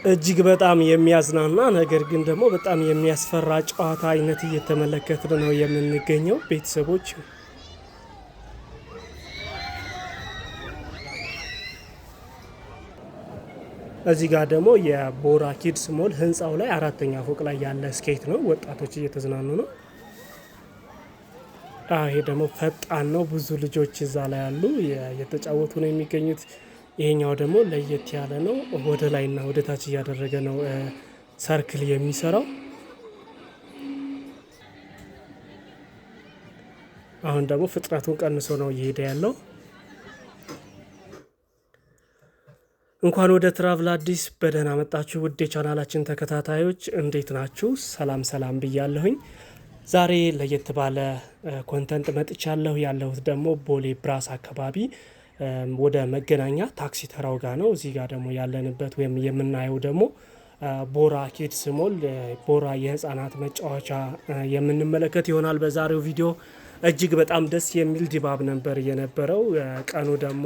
እጅግ በጣም የሚያዝናና ነገር ግን ደግሞ በጣም የሚያስፈራ ጨዋታ አይነት እየተመለከትን ነው የምንገኘው ቤተሰቦች። እዚህ ጋር ደግሞ የቦራ ኪድስ ሞል ህንፃው ላይ አራተኛ ፎቅ ላይ ያለ ስኬት ነው። ወጣቶች እየተዝናኑ ነው። ይሄ ደግሞ ፈጣን ነው። ብዙ ልጆች እዛ ላይ ያሉ የተጫወቱ ነው የሚገኙት። ይሄኛው ደግሞ ለየት ያለ ነው። ወደ ላይና ወደ ታች እያደረገ ነው ሰርክል የሚሰራው። አሁን ደግሞ ፍጥነቱን ቀንሶ ነው እየሄደ ያለው። እንኳን ወደ ትራቭል አዲስ በደህና መጣችሁ ውድ የቻናላችን ተከታታዮች፣ እንዴት ናችሁ? ሰላም ሰላም ብያለሁኝ። ዛሬ ለየት ባለ ኮንተንት መጥቻለሁ። ያለሁት ደግሞ ቦሌ ብራስ አካባቢ ወደ መገናኛ ታክሲ ተራው ጋር ነው። እዚህ ጋር ደግሞ ያለንበት ወይም የምናየው ደግሞ ቦራ ኪድስ ሞል ቦራ የህፃናት መጫወቻ የምንመለከት ይሆናል በዛሬው ቪዲዮ። እጅግ በጣም ደስ የሚል ድባብ ነበር የነበረው። ቀኑ ደግሞ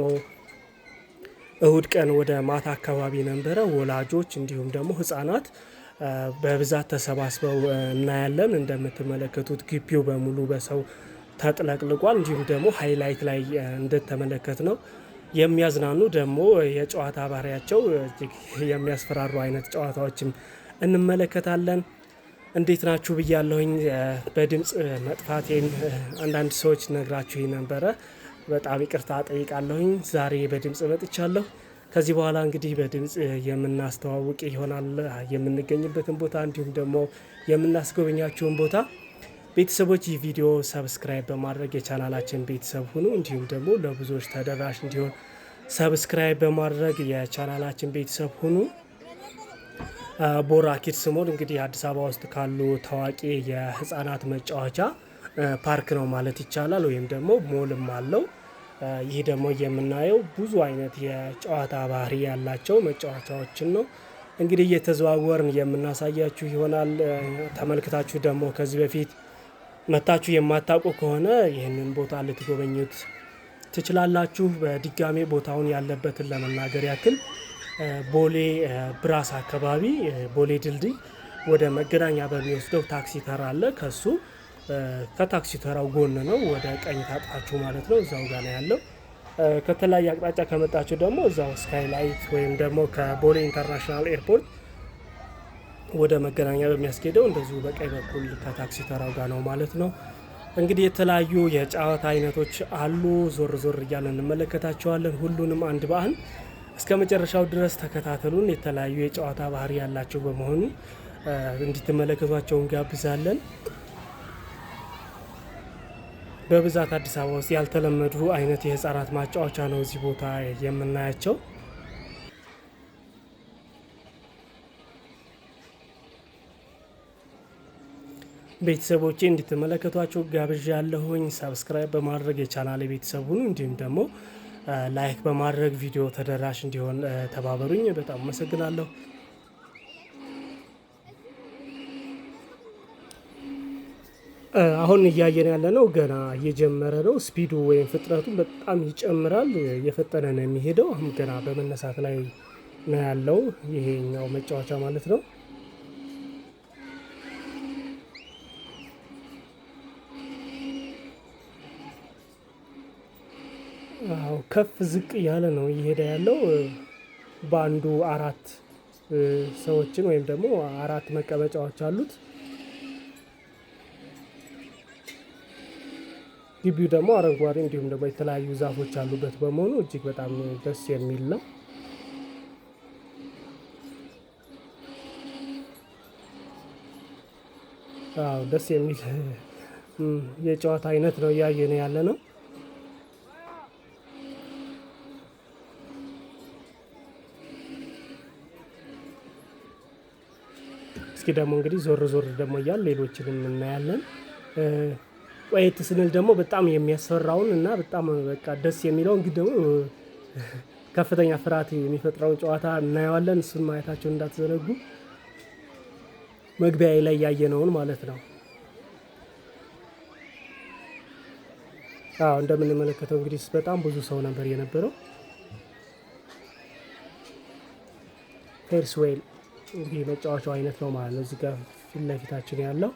እሁድ ቀን ወደ ማታ አካባቢ ነበረ። ወላጆች እንዲሁም ደግሞ ህፃናት በብዛት ተሰባስበው እናያለን። እንደምትመለከቱት ግቢው በሙሉ በሰው ተጥለቅልቋል። እንዲሁም ደግሞ ሃይላይት ላይ እንደተመለከት ነው የሚያዝናኑ ደግሞ የጨዋታ ባህሪያቸው እጅግ የሚያስፈራሩ አይነት ጨዋታዎችም እንመለከታለን። እንዴት ናችሁ ብያለሁኝ። በድምፅ መጥፋቴን አንዳንድ ሰዎች ነግራችሁኝ ነበረ። በጣም ይቅርታ ጠይቃለሁኝ። ዛሬ በድምፅ መጥቻለሁ። ከዚህ በኋላ እንግዲህ በድምፅ የምናስተዋውቅ ይሆናል የምንገኝበትን ቦታ እንዲሁም ደግሞ የምናስጎበኛችሁን ቦታ። ቤተሰቦች ይህ ቪዲዮ ሰብስክራይብ በማድረግ የቻናላችን ቤተሰብ ሁኑ። እንዲሁም ደግሞ ለብዙዎች ተደራሽ እንዲሆን ሰብስክራይብ በማድረግ የቻናላችን ቤተሰብ ሁኑ። ቦራ ኪድስ ሞል እንግዲህ አዲስ አበባ ውስጥ ካሉ ታዋቂ የህፃናት መጫወቻ ፓርክ ነው ማለት ይቻላል። ወይም ደግሞ ሞልም አለው። ይህ ደግሞ የምናየው ብዙ አይነት የጨዋታ ባህሪ ያላቸው መጫወቻዎችን ነው እንግዲህ እየተዘዋወርን የምናሳያችሁ ይሆናል። ተመልክታችሁ ደግሞ ከዚህ በፊት መታችሁ የማታውቁ ከሆነ ይህንን ቦታ ልትጎበኙት ትችላላችሁ። በድጋሜ ቦታውን ያለበትን ለመናገር ያክል ቦሌ ብራስ አካባቢ ቦሌ ድልድይ ወደ መገናኛ በሚወስደው ታክሲ ተራ አለ። ከሱ ከታክሲ ተራው ጎን ነው። ወደ ቀኝ ታጥፋችሁ ማለት ነው። እዛው ጋር ነው ያለው። ከተለያየ አቅጣጫ ከመጣችሁ ደግሞ እዛው ስካይላይት ወይም ደግሞ ከቦሌ ኢንተርናሽናል ኤርፖርት ወደ መገናኛ በሚያስኬደው እንደዚሁ በቀኝ በኩል ከታክሲ ተራው ጋር ነው ማለት ነው። እንግዲህ የተለያዩ የጨዋታ አይነቶች አሉ። ዞር ዞር እያለን እንመለከታቸዋለን። ሁሉንም አንድ በአንድ እስከ መጨረሻው ድረስ ተከታተሉን። የተለያዩ የጨዋታ ባህሪ ያላቸው በመሆኑ እንድትመለከቷቸው እንጋብዛለን። በብዛት አዲስ አበባ ውስጥ ያልተለመዱ አይነት የህፃናት ማጫወቻ ነው እዚህ ቦታ የምናያቸው። ቤተሰቦቼ እንድትመለከቷቸው ጋብዣ ያለሁኝ። ሰብስክራይብ በማድረግ የቻናል ቤተሰብ ሁኑ። እንዲሁም ደግሞ ላይክ በማድረግ ቪዲዮ ተደራሽ እንዲሆን ተባበሩኝ። በጣም አመሰግናለሁ። አሁን እያየን ያለ ነው ገና እየጀመረ ነው። ስፒዱ ወይም ፍጥነቱ በጣም ይጨምራል። እየፈጠነ ነው የሚሄደው። አሁን ገና በመነሳት ላይ ነው ያለው ይሄኛው መጫወቻ ማለት ነው። ከፍ ዝቅ እያለ ነው እየሄደ ያለው። በአንዱ አራት ሰዎችን ወይም ደግሞ አራት መቀመጫዎች አሉት። ግቢው ደግሞ አረንጓዴ እንዲሁም ደግሞ የተለያዩ ዛፎች ያሉበት በመሆኑ እጅግ በጣም ደስ የሚል ነው። ደስ የሚል የጨዋታ አይነት ነው እያየን ያለ ነው። እስኪ ደግሞ እንግዲህ ዞር ዞር ደግሞ እያል ሌሎችንም እናያለን። ቆየት ስንል ደግሞ በጣም የሚያስፈራውን እና በጣም በቃ ደስ የሚለው እንግዲህ ደግሞ ከፍተኛ ፍርሃት የሚፈጥረውን ጨዋታ እናየዋለን። እሱን ማየታቸውን እንዳትዘነጉ። መግቢያ ላይ ያየነውን ማለት ነው። እንደምንመለከተው እንግዲህ በጣም ብዙ ሰው ነበር የነበረው። ፌርስዌል እንግዲህ የመጫወቻው አይነት ነው ማለት ነው። እዚህ ጋር ፊት ለፊታችን ያለው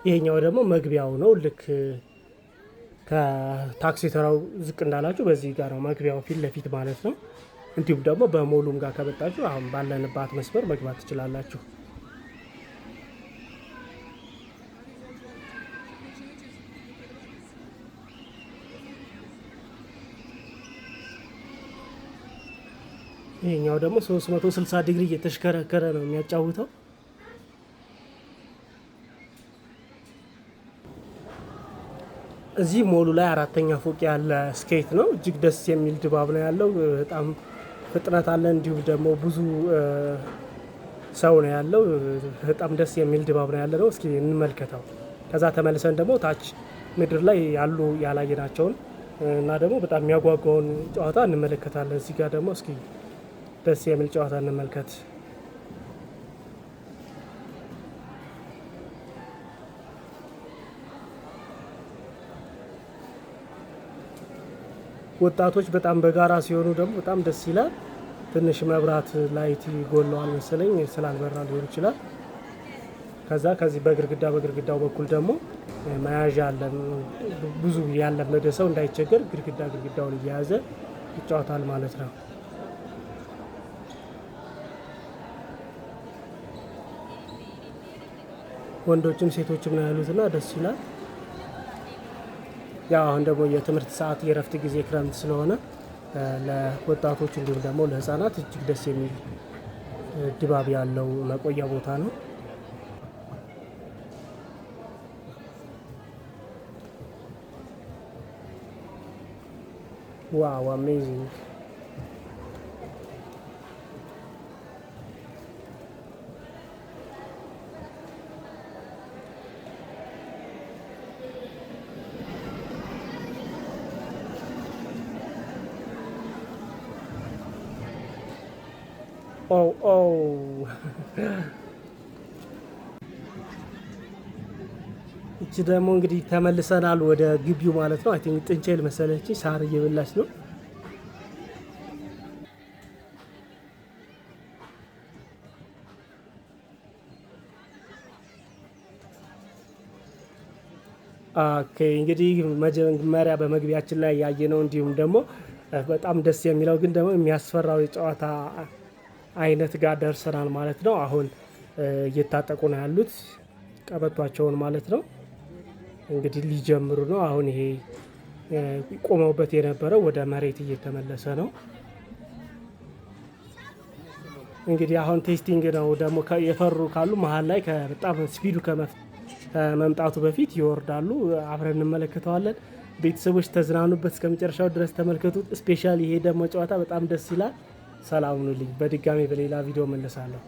ይሄኛው ደግሞ መግቢያው ነው። ልክ ከታክሲ ተራው ዝቅ እንዳላችሁ በዚህ ጋር ነው መግቢያው ፊት ለፊት ማለት ነው። እንዲሁም ደግሞ በሞሉም ጋር ከመጣችሁ አሁን ባለንባት መስመር መግባት ትችላላችሁ። ይሄኛው ደግሞ 360 ዲግሪ እየተሽከረከረ ነው የሚያጫውተው። እዚህ ሞሉ ላይ አራተኛ ፎቅ ያለ ስኬት ነው። እጅግ ደስ የሚል ድባብ ነው ያለው። በጣም ፍጥነት አለ። እንዲሁም ደግሞ ብዙ ሰው ነው ያለው። በጣም ደስ የሚል ድባብ ነው ያለ ነው። እስኪ እንመልከተው። ከዛ ተመልሰን ደግሞ ታች ምድር ላይ ያሉ ያላየናቸውን እና ደግሞ በጣም የሚያጓጓውን ጨዋታ እንመለከታለን። እዚህ ጋር ደግሞ እስኪ ደስ የሚል ጨዋታ እንመልከት። ወጣቶች በጣም በጋራ ሲሆኑ ደግሞ በጣም ደስ ይላል። ትንሽ መብራት ላይት ጎለዋል መሰለኝ ስላልበራ ሊሆን ይችላል። ከዚህ በግድግዳው በኩል ደግሞ መያዣ አለ። ብዙ ያለመደ ሰው እንዳይቸገር ግድግዳውን እየያዘ ይጫወታል ማለት ነው። ወንዶችም ሴቶችም ነው ያሉትና ደስ ይላል። ያው አሁን ደግሞ የትምህርት ሰዓት የእረፍት ጊዜ ክረምት ስለሆነ ለወጣቶች እንዲሁም ደግሞ ለሕፃናት እጅግ ደስ የሚል ድባብ ያለው መቆያ ቦታ ነው። ዋው አሜዚንግ! ኦ እቺ ደግሞ እንግዲህ ተመልሰናል ወደ ግቢው ማለት ነው። አይ ቲንክ ጥንቸል መሰለች ሳር እየበላች ነው። ኦኬ እንግዲህ መጀመሪያ በመግቢያችን ላይ ያየነው እንዲሁም ደግሞ በጣም ደስ የሚለው ግን ደግሞ የሚያስፈራው የጨዋታ አይነት ጋር ደርሰናል ማለት ነው። አሁን እየታጠቁ ነው ያሉት ቀበቷቸውን ማለት ነው። እንግዲህ ሊጀምሩ ነው። አሁን ይሄ ቆመውበት የነበረው ወደ መሬት እየተመለሰ ነው። እንግዲህ አሁን ቴስቲንግ ነው። ደግሞ የፈሩ ካሉ መሀል ላይ በጣም ስፒዱ ከመምጣቱ በፊት ይወርዳሉ። አብረን እንመለከተዋለን። ቤተሰቦች ተዝናኑበት፣ እስከ መጨረሻው ድረስ ተመልከቱት። ስፔሻል ይሄ ደግሞ ጨዋታ በጣም ደስ ይላል። ሰላም ሁኑልኝ። በድጋሚ በሌላ ቪዲዮ መለሳለሁ።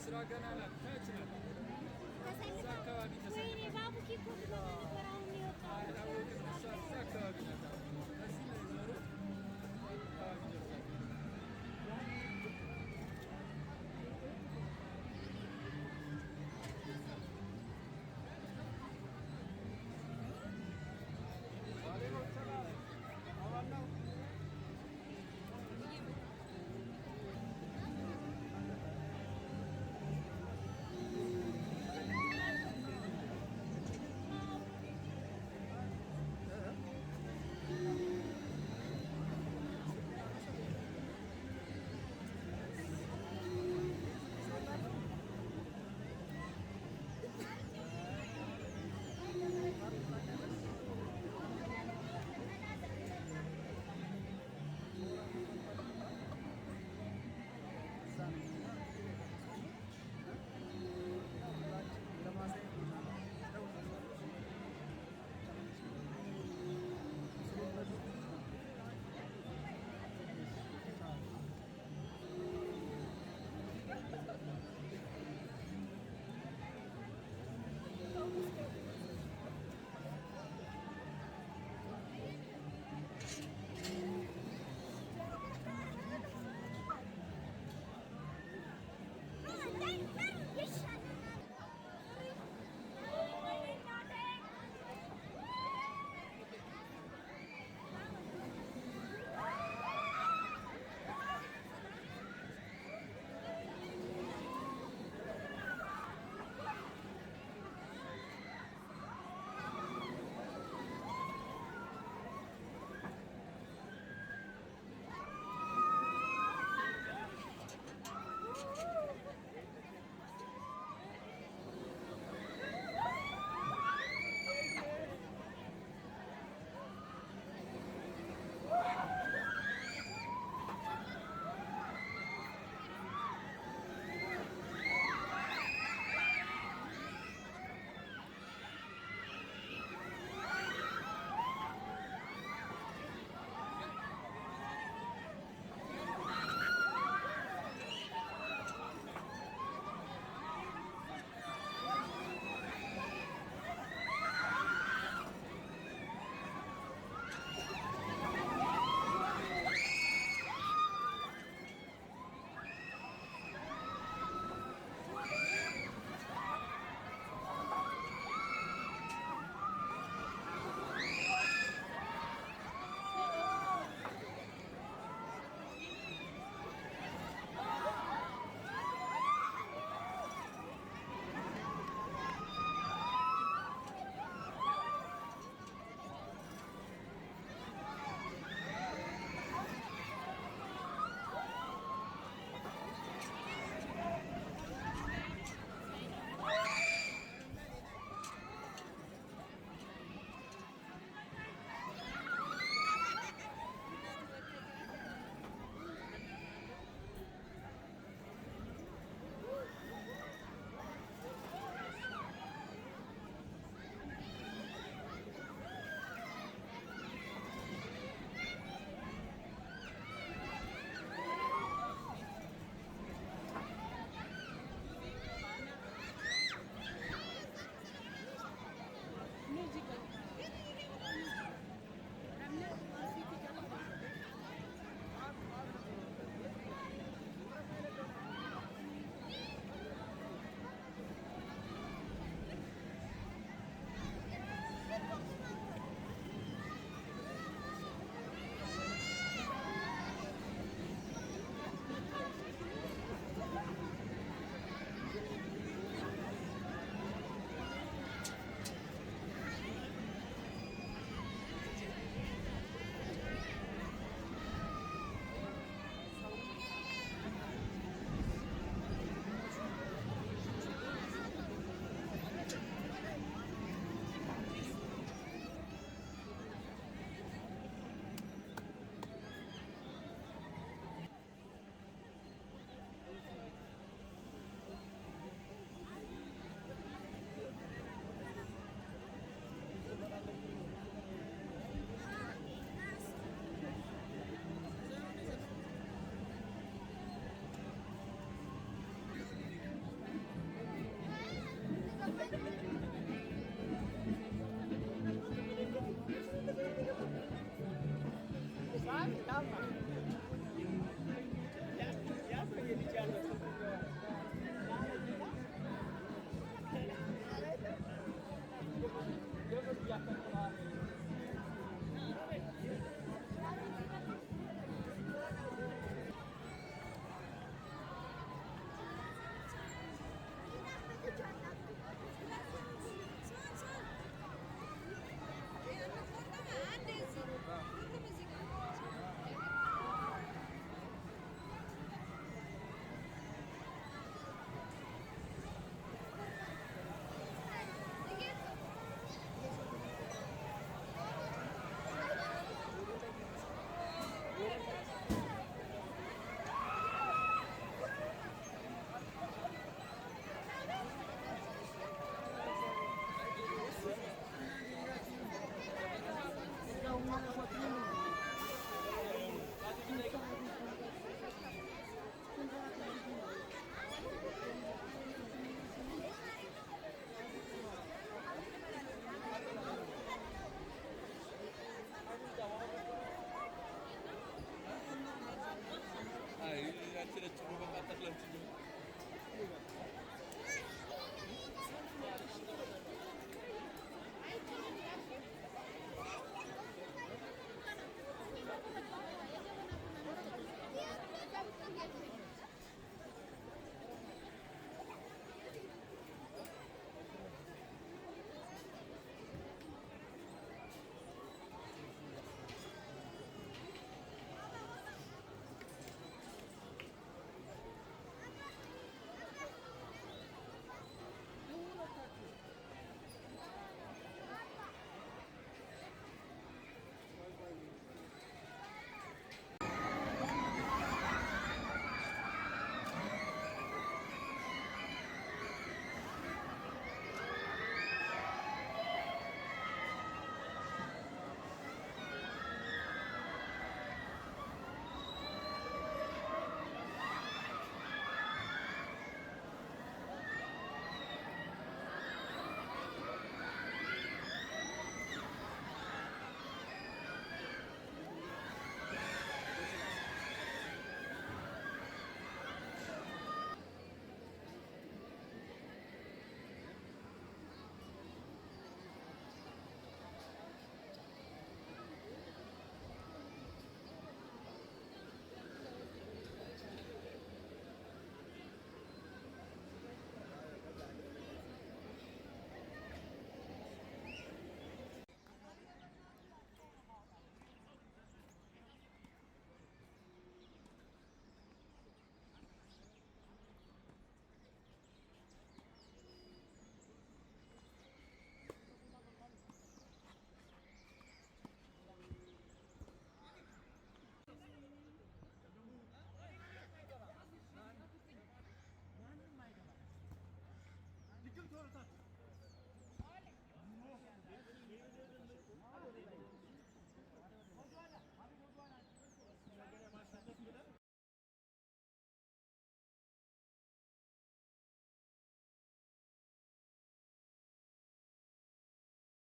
ስራ ገና ናት።